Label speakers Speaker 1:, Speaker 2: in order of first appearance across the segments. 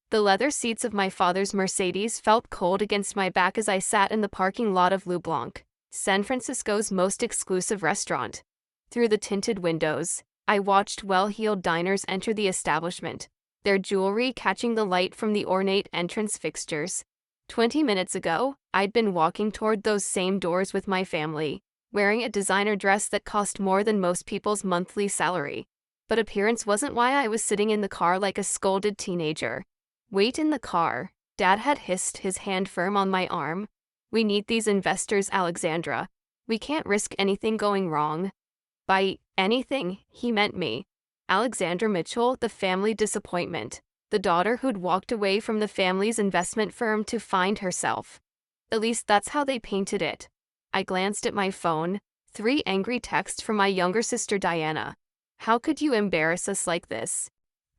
Speaker 1: The leather seats of my father's Mercedes felt cold against my back as I sat in the parking lot of Le Blanc, San Francisco's most exclusive restaurant. Through the tinted windows, I watched well-heeled diners enter the establishment, their jewelry catching the light from the ornate entrance fixtures. 20 minutes ago, I'd been walking toward those same doors with my family, wearing a designer dress that cost more than most people's monthly salary. But appearance wasn't why I was sitting in the car like a scolded teenager. "Wait in the car," Dad had hissed, his hand firm on my arm. "We need these investors, Alexandra. We can't risk anything going wrong." By anything, he meant me. Alexandra Mitchell, the family disappointment, the daughter who'd walked away from the family's investment firm to find herself. At least that's how they painted it. I glanced at my phone, 3 angry texts from my younger sister Diana. "How could you embarrass us like this?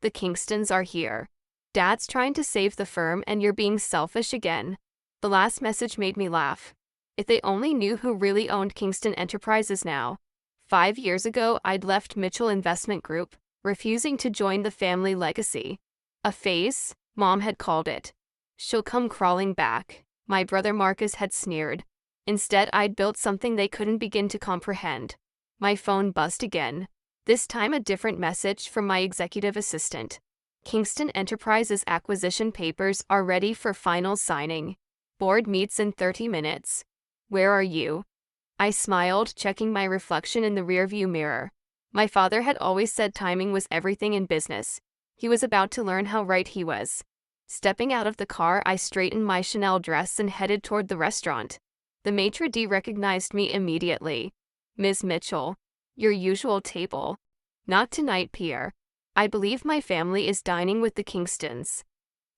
Speaker 1: The Kingstons are here. Dad's trying to save the firm and you're being selfish again." The last message made me laugh. If they only knew who really owned Kingston Enterprises now. 5 years ago, I'd left Mitchell Investment Group, refusing to join the family legacy. A phase, Mom had called it. "She'll come crawling back," my brother Marcus had sneered. Instead, I'd built something they couldn't begin to comprehend. My phone buzzed again. This time a different message from my executive assistant. "Kingston Enterprises acquisition papers are ready for final signing. Board meets in 30 minutes. Where are you?" I smiled, checking my reflection in the rearview mirror. My father had always said timing was everything in business. He was about to learn how right he was. Stepping out of the car, I straightened my Chanel dress and headed toward the restaurant. The maitre d' recognized me immediately. "Ms. Mitchell, your usual table." "Not tonight, Pierre. I believe my family is dining with the Kingstons."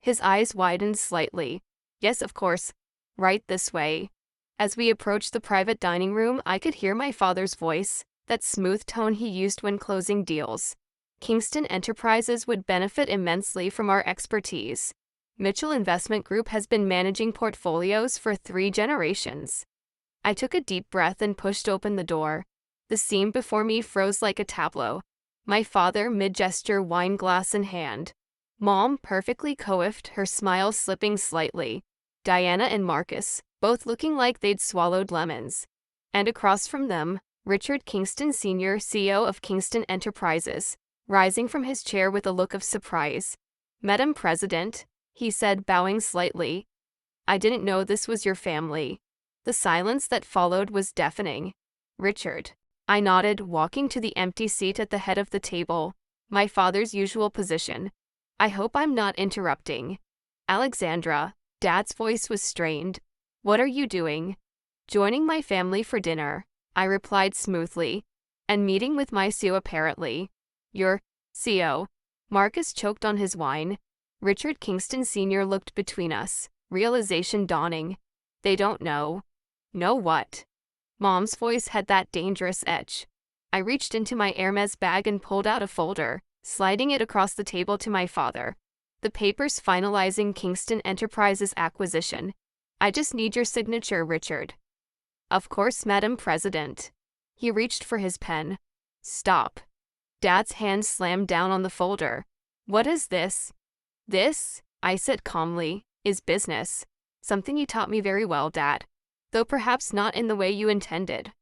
Speaker 1: His eyes widened slightly. "Yes, of course. Right this way." As we approached the private dining room, I could hear my father's voice, that smooth tone he used when closing deals. "Kingston Enterprises would benefit immensely from our expertise. Mitchell Investment Group has been managing portfolios for 3 generations." I took a deep breath and pushed open the door. The scene before me froze like a tableau. My father, mid-gesture, wine glass in hand. Mom, perfectly coiffed, her smile slipping slightly. Diana and Marcus, both looking like they'd swallowed lemons. And across from them, Richard Kingston Sr., CEO of Kingston Enterprises, rising from his chair with a look of surprise. "Madam President," he said, bowing slightly. "I didn't know this was your family." The silence that followed was deafening. "Richard." I nodded, walking to the empty seat at the head of the table, my father's usual position. "I hope I'm not interrupting." "Alexandra," Dad's voice was strained. "What are you doing?" "Joining my family for dinner," I replied smoothly. "And meeting with my CEO apparently." "Your CEO?" Marcus choked on his wine. Richard Kingston Sr. looked between us, realization dawning. "They don't know." "Know what?" Mom's voice had that dangerous edge. I reached into my Hermes bag and pulled out a folder, sliding it across the table to my father. "The papers finalizing Kingston Enterprises acquisition. I just need your signature, Richard." "Of course, Madam President." He reached for his pen. "Stop." Dad's hand slammed down on the folder. "What is this?" "This," I said calmly, "is business. Something you taught me very well, Dad. Though perhaps not in the way you intended."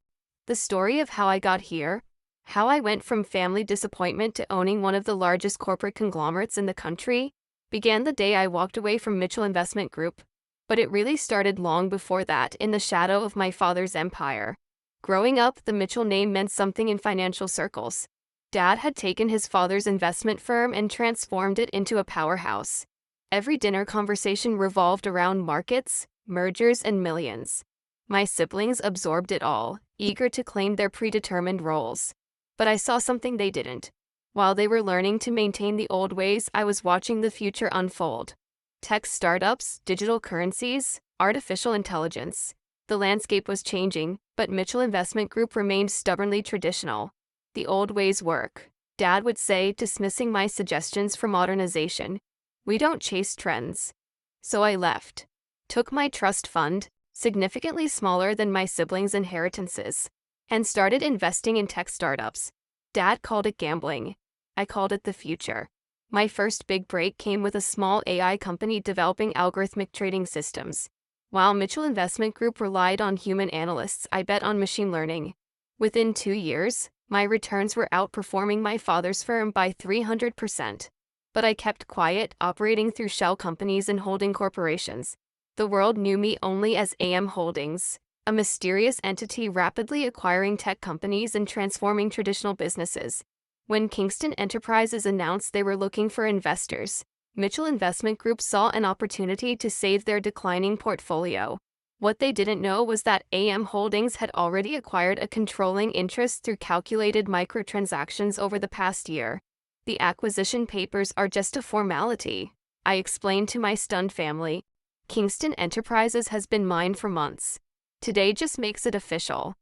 Speaker 1: The story of how I got here, how I went from family disappointment to owning one of the largest corporate conglomerates in the country, began the day I walked away from Mitchell Investment Group. But it really started long before that, in the shadow of my father's empire. Growing up, the Mitchell name meant something in financial circles. Dad had taken his father's investment firm and transformed it into a powerhouse. Every dinner conversation revolved around markets, mergers, and millions. My siblings absorbed it all, eager to claim their predetermined roles. But I saw something they didn't. While they were learning to maintain the old ways, I was watching the future unfold. Tech startups, digital currencies, artificial intelligence. The landscape was changing, but Mitchell Investment Group remained stubbornly traditional. "The old ways work," Dad would say, dismissing my suggestions for modernization. "We don't chase trends." So I left. Took my trust fund, significantly smaller than my siblings' inheritances, and started investing in tech startups. Dad called it gambling. I called it the future. My first big break came with a small AI company developing algorithmic trading systems. While Mitchell Investment Group relied on human analysts, I bet on machine learning. Within 2 years, my returns were outperforming my father's firm by 300%. But I kept quiet, operating through shell companies and holding corporations. The world knew me only as AM Holdings, a mysterious entity rapidly acquiring tech companies and transforming traditional businesses. When Kingston Enterprises announced they were looking for investors, Mitchell Investment Group saw an opportunity to save their declining portfolio. What they didn't know was that AM Holdings had already acquired a controlling interest through calculated microtransactions over the past year. The acquisition papers are just a formality, I explained to my stunned family. Kingston Enterprises has been mine for months. Today just makes it official.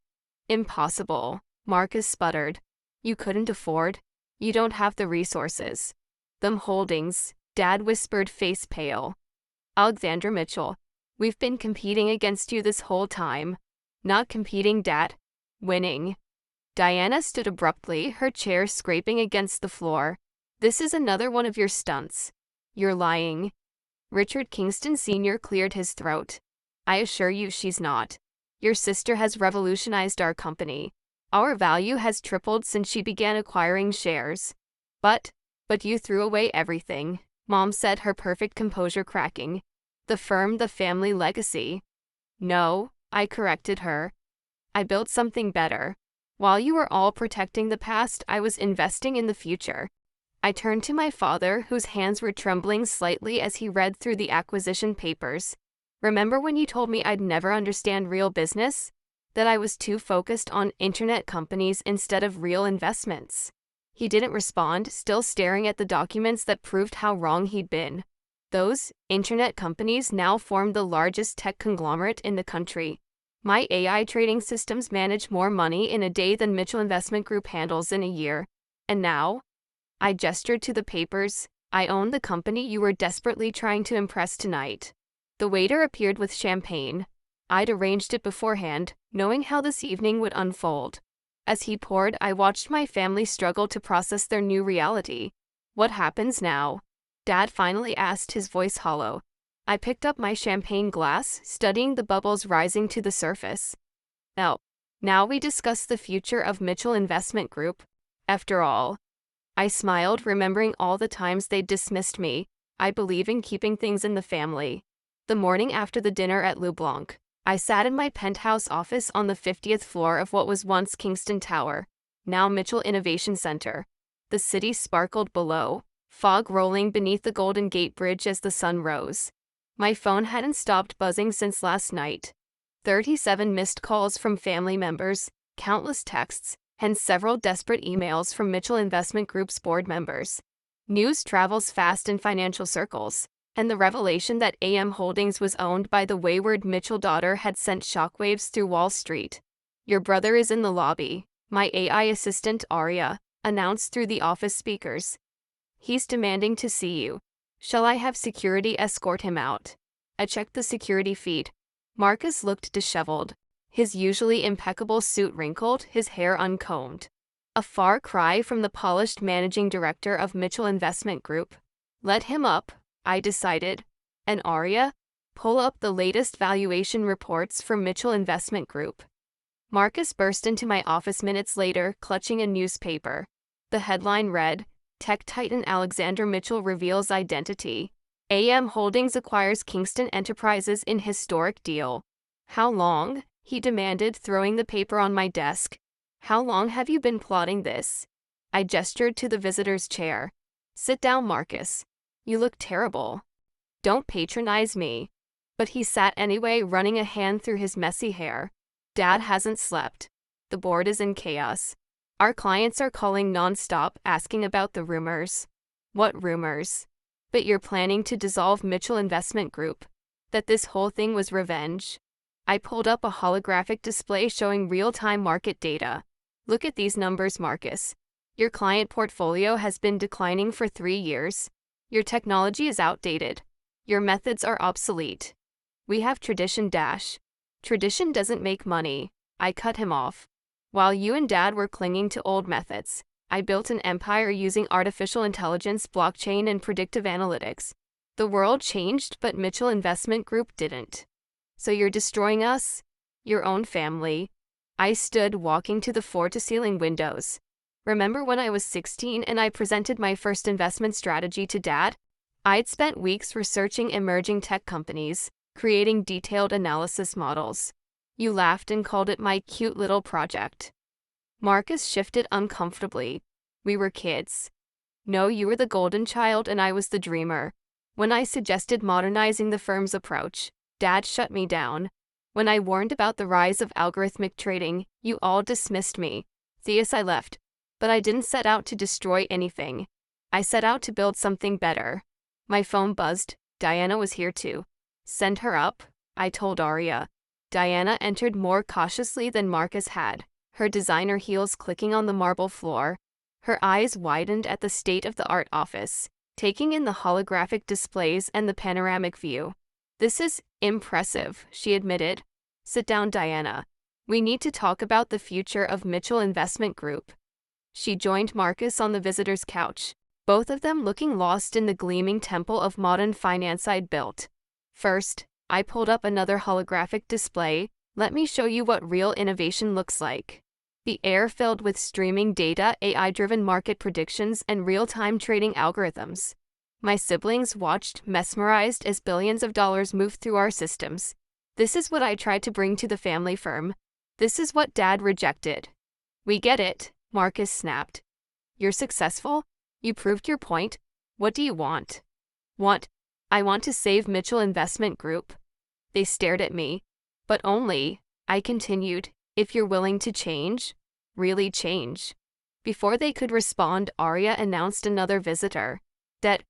Speaker 1: Impossible, Marcus sputtered. You couldn't afford? You don't have the resources. Them holdings, Dad whispered, face pale. Alexandra Mitchell, we've been competing against you this whole time. Not competing, Dad. Winning. Diana stood abruptly, her chair scraping against the floor. This is another one of your stunts. You're lying. Richard Kingston Sr. cleared his throat. I assure you she's not. Your sister has revolutionized our company. Our value has tripled since she began acquiring shares. But you threw away everything, Mom said, her perfect composure cracking. The firm, the family legacy. No, I corrected her. I built something better. While you were all protecting the past, I was investing in the future. I turned to my father, whose hands were trembling slightly as he read through the acquisition papers. Remember when you told me I'd never understand real business? That I was too focused on internet companies instead of real investments? He didn't respond, still staring at the documents that proved how wrong he'd been. Those internet companies now formed the largest tech conglomerate in the country. My AI trading systems manage more money in a day than Mitchell Investment Group handles in a year. And now? I gestured to the papers. I own the company you were desperately trying to impress tonight. The waiter appeared with champagne. I'd arranged it beforehand, knowing how this evening would unfold. As he poured, I watched my family struggle to process their new reality. What happens now? Dad finally asked, his voice hollow. I picked up my champagne glass, studying the bubbles rising to the surface. Now we discuss the future of Mitchell Investment Group. After all, I smiled, remembering all the times they'd dismissed me. I believe in keeping things in the family. The morning after the dinner at Le Blanc, I sat in my penthouse office on the 50th floor of what was once Kingston Tower, now Mitchell Innovation Center. The city sparkled below, fog rolling beneath the Golden Gate Bridge as the sun rose. My phone hadn't stopped buzzing since last night. 37 missed calls from family members, countless texts, and several desperate emails from Mitchell Investment Group's board members. News travels fast in financial circles, and the revelation that AM Holdings was owned by the wayward Mitchell daughter had sent shockwaves through Wall Street. Your brother is in the lobby, my AI assistant Aria announced through the office speakers. He's demanding to see you. Shall I have security escort him out? I checked the security feed. Marcus looked disheveled, his usually impeccable suit wrinkled, his hair uncombed. A far cry from the polished managing director of Mitchell Investment Group. Let him up, I decided. And Aria, pull up the latest valuation reports from Mitchell Investment Group. Marcus burst into my office minutes later, clutching a newspaper. The headline read, Tech Titan Alexander Mitchell reveals identity. AM Holdings acquires Kingston Enterprises in historic deal. How long? He demanded, throwing the paper on my desk. How long have you been plotting this? I gestured to the visitor's chair. Sit down, Marcus. You look terrible. Don't patronize me. But he sat anyway, running a hand through his messy hair. Dad hasn't slept. The board is in chaos. Our clients are calling non-stop, asking about the rumors. What rumors? But you're planning to dissolve Mitchell Investment Group. That this whole thing was revenge. I pulled up a holographic display showing real-time market data. Look at these numbers, Marcus. Your client portfolio has been declining for 3 years. Your technology is outdated. Your methods are obsolete. We have tradition dash. Tradition doesn't make money. I cut him off. While you and Dad were clinging to old methods, I built an empire using artificial intelligence, blockchain, and predictive analytics. The world changed, but Mitchell Investment Group didn't. So you're destroying us? Your own family? I stood, walking to the floor-to-ceiling windows. Remember when I was 16 and I presented my first investment strategy to Dad? I'd spent weeks researching emerging tech companies, creating detailed analysis models. You laughed and called it my cute little project. Marcus shifted uncomfortably. We were kids. No, you were the golden child and I was the dreamer. When I suggested modernizing the firm's approach, Dad shut me down. When I warned about the rise of algorithmic trading, you all dismissed me. Yes, I left. But I didn't set out to destroy anything. I set out to build something better. My phone buzzed. Diana was here too. Send her up, I told Arya. Diana entered more cautiously than Marcus had, her designer heels clicking on the marble floor. Her eyes widened at the state-of-the-art office, taking in the holographic displays and the panoramic view. This is impressive, she admitted. Sit down, Diana. We need to talk about the future of Mitchell Investment Group. She joined Marcus on the visitor's couch, both of them looking lost in the gleaming temple of modern finance I'd built. First, I pulled up another holographic display. Let me show you what real innovation looks like. The air filled with streaming data, AI-driven market predictions, and real-time trading algorithms. My siblings watched, mesmerized, as billions of dollars moved through our systems. This is what I tried to bring to the family firm. This is what Dad rejected. We get it, Marcus snapped. You're successful? You proved your point. What do you want? I want to save Mitchell Investment Group. They stared at me. But only, I continued, if you're willing to change. Really change. Before they could respond, Arya announced another visitor. That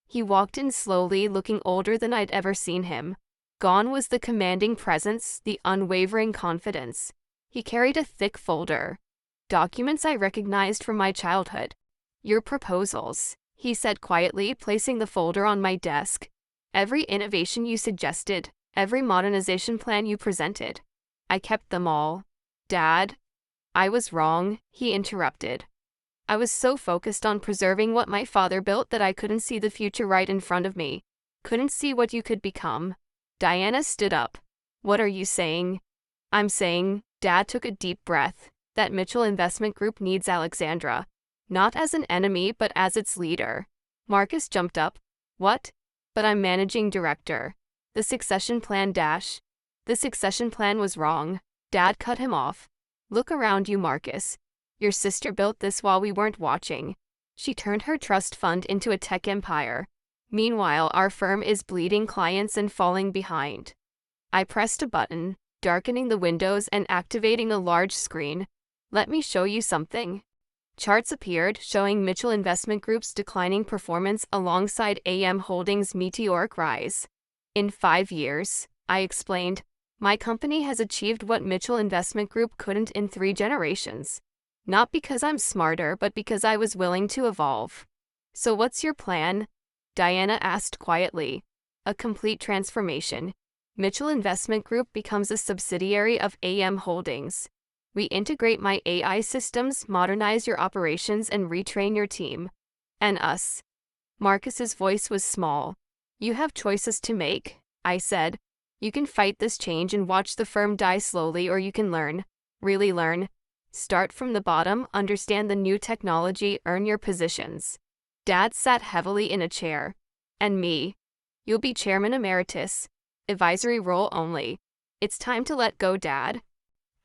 Speaker 1: he walked in slowly, looking older than I'd ever seen him. Gone was the commanding presence, the unwavering confidence. He carried a thick folder. Documents I recognized from my childhood. Your proposals, he said quietly, placing the folder on my desk. Every innovation you suggested, every modernization plan you presented. I kept them all. Dad, I was wrong, he interrupted. I was so focused on preserving what my father built that I couldn't see the future right in front of me. Couldn't see what you could become. Diana stood up. What are you saying? I'm saying, Dad took a deep breath, that Mitchell Investment Group needs Alexandra. Not as an enemy, but as its leader. Marcus jumped up. What? But I'm managing director. The succession plan The succession plan was wrong. Dad cut him off. Look around you, Marcus. Your sister built this while we weren't watching. She turned her trust fund into a tech empire. Meanwhile, our firm is bleeding clients and falling behind. I pressed a button, darkening the windows and activating a large screen. Let me show you something. Charts appeared, showing Mitchell Investment Group's declining performance alongside AM Holdings' meteoric rise. In 5 years, I explained, my company has achieved what Mitchell Investment Group couldn't in 3 generations. Not because I'm smarter, but because I was willing to evolve. So what's your plan? Diana asked quietly. A complete transformation. Mitchell Investment Group becomes a subsidiary of AM Holdings. We integrate my AI systems, modernize your operations, and retrain your team. And us. Marcus's voice was small. You have choices to make, I said. You can fight this change and watch the firm die slowly, or you can learn. Really learn. Start from the bottom, understand the new technology, earn your positions. Dad sat heavily in a chair. And me. You'll be chairman emeritus. Advisory role only. It's time to let go, Dad.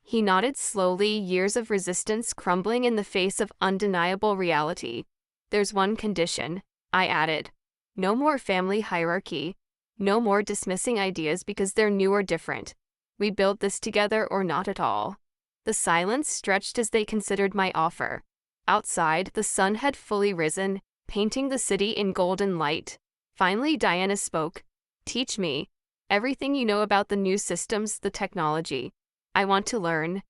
Speaker 1: He nodded slowly, years of resistance crumbling in the face of undeniable reality. There's one condition, I added. No more family hierarchy. No more dismissing ideas because they're new or different. We build this together or not at all. The silence stretched as they considered my offer. Outside, the sun had fully risen, painting the city in golden light. Finally, Diana spoke. Teach me. Everything you know about the new systems, the technology. I want to learn.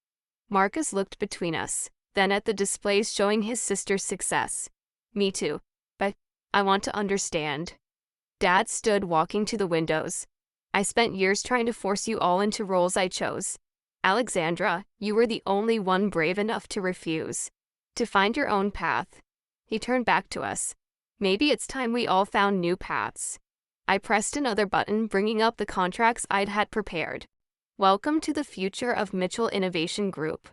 Speaker 1: Marcus looked between us, then at the displays showing his sister's success. Me too. But I want to understand. Dad stood, walking to the windows. I spent years trying to force you all into roles I chose. Alexandra, you were the only one brave enough to refuse. to find your own path. He turned back to us. Maybe it's time we all found new paths. I pressed another button, bringing up the contracts I'd had prepared. Welcome to the future of Mitchell Innovation Group.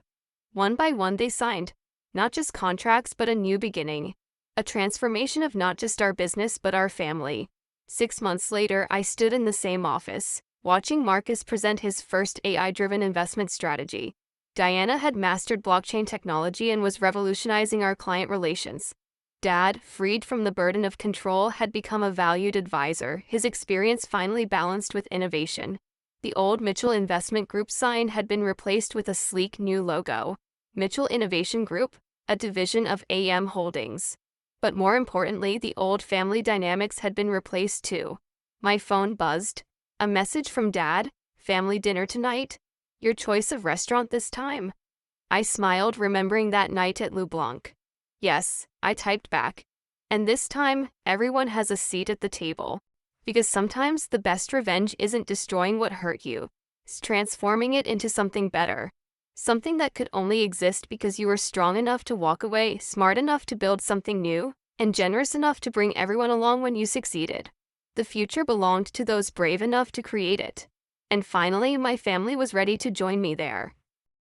Speaker 1: One by one they signed. Not just contracts, but a new beginning. A transformation of not just our business, but our family. 6 months later, I stood in the same office, watching Marcus present his first AI-driven investment strategy. Diana had mastered blockchain technology and was revolutionizing our client relations. Dad, freed from the burden of control, had become a valued advisor, his experience finally balanced with innovation. The old Mitchell Investment Group sign had been replaced with a sleek new logo. Mitchell Innovation Group, a division of AM Holdings. But more importantly, the old family dynamics had been replaced too. My phone buzzed. A message from Dad. Family dinner tonight? Your choice of restaurant this time? I smiled, remembering that night at Le Blanc. Yes, I typed back. And this time, everyone has a seat at the table. Because sometimes the best revenge isn't destroying what hurt you. It's transforming it into something better. Something that could only exist because you were strong enough to walk away, smart enough to build something new, and generous enough to bring everyone along when you succeeded. The future belonged to those brave enough to create it. And finally, my family was ready to join me there.